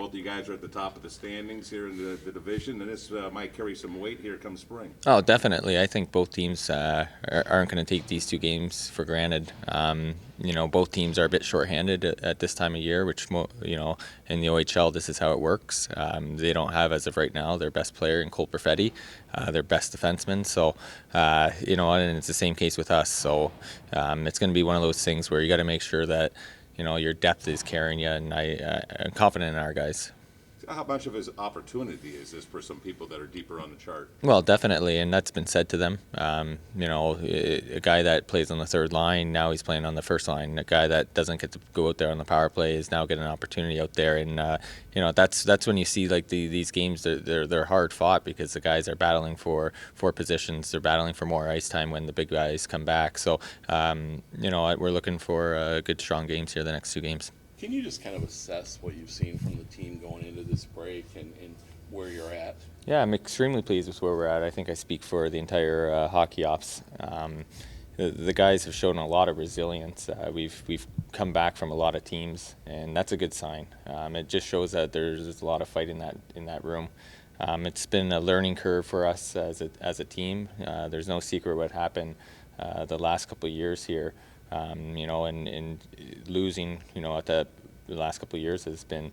Both of you guys are at the top of the standings here in the division, and this might carry some weight here come spring. Oh, definitely. I think both teams aren't going to take these two games for granted. Both teams are a bit shorthanded at this time of year, which, in the OHL, this is how it works. They don't have, as of right now, their best player in Cole Perfetti, their best defenseman. So, and it's the same case with us. So it's going to be one of those things where you got to make sure that, your depth is carrying you, and I'm confident in our guys. How much of his opportunity is this for some people that are deeper on the chart? Well, definitely, and that's been said to them. A guy that plays on the third line, now he's playing on the first line. A guy that doesn't get to go out there on the power play is now getting an opportunity out there, and that's when you see like these games. They're hard fought because the guys are battling for positions. They're battling for more ice time when the big guys come back. So, we're looking for good, strong games here the next two games. Can you just kind of assess what you've seen from the team going into this break and where you're at? Yeah, I'm extremely pleased with where we're at. I think I speak for the entire hockey ops. The guys have shown a lot of resilience. We've come back from a lot of teams, and that's a good sign. It just shows that there's a lot of fight in that room. It's been a learning curve for us as a team. There's no secret what happened the last couple of years here. And losing, at the last couple of years has been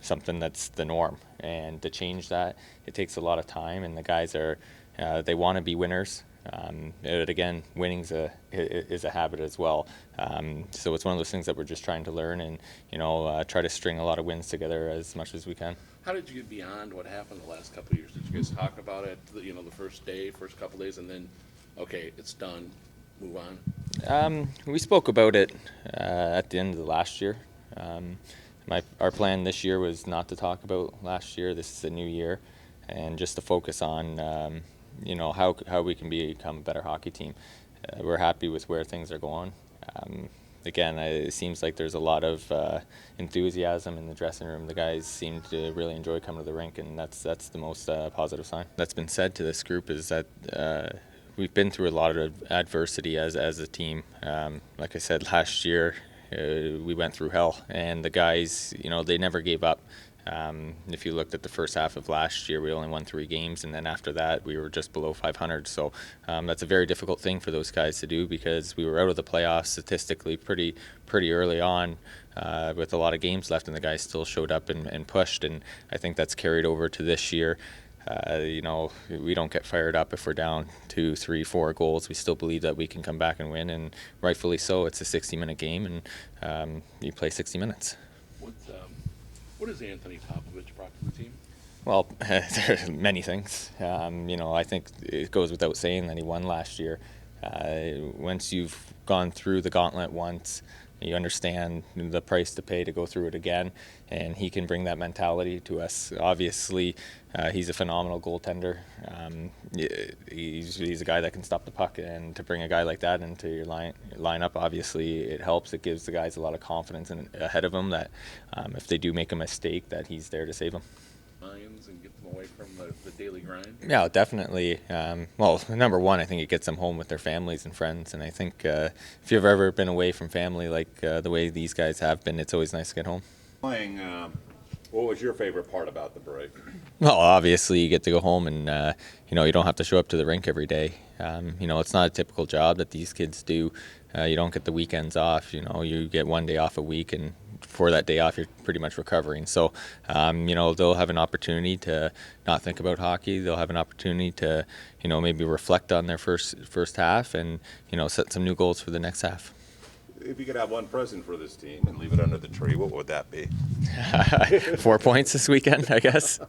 something that's the norm. And to change that, it takes a lot of time. And the guys they want to be winners. But again, winning is a habit as well. So it's one of those things that we're just trying to learn and, try to string a lot of wins together as much as we can. How did you get beyond what happened the last couple of years? Did you guys talk about it, the first couple of days, and then, okay, it's done, move on? We spoke about it at the end of the last year. Our plan this year was not to talk about last year. This is a new year, and just to focus on how we can become a better hockey team. We're happy with where things are going. Again, it seems like there's a lot of enthusiasm in the dressing room. The guys seem to really enjoy coming to the rink, and that's the most positive sign. That's been said to this group is that we've been through a lot of adversity as a team. Like I said, last year we went through hell, and the guys, they never gave up. If you looked at the first half of last year, we only won 3 games, and then after that, we were just below 500. So that's a very difficult thing for those guys to do because we were out of the playoffs statistically pretty early on with a lot of games left, and the guys still showed up and pushed, and I think that's carried over to this year. We don't get fired up if we're down 2, 3, 4 goals. We still believe that we can come back and win, and rightfully so. It's a 60-minute game, and you play 60 minutes. What has Anthony Popovich brought to the team? Well, there are many things. I think it goes without saying that he won last year. Once you've gone through the gauntlet once, you understand the price to pay to go through it again, and he can bring that mentality to us. Obviously, he's a phenomenal goaltender. He's a guy that can stop the puck, and to bring a guy like that into your lineup, obviously it helps. It gives the guys a lot of confidence ahead of them that if they do make a mistake, that he's there to save them. And get them away from the daily grind? Yeah, definitely. Well, number one, I think it gets them home with their families and friends. And I think if you've ever been away from family like the way these guys have been, it's always nice to get home. Playing, what was your favorite part about the break? Well, obviously you get to go home and, you don't have to show up to the rink every day. It's not a typical job that these kids do. You don't get the weekends off. You get one day off a week, and for that day off, you're pretty much recovering. So, they'll have an opportunity to not think about hockey. They'll have an opportunity to, maybe reflect on their first half and, set some new goals for the next half. If you could have one present for this team and leave it under the tree, what would that be? 4 points this weekend, I guess.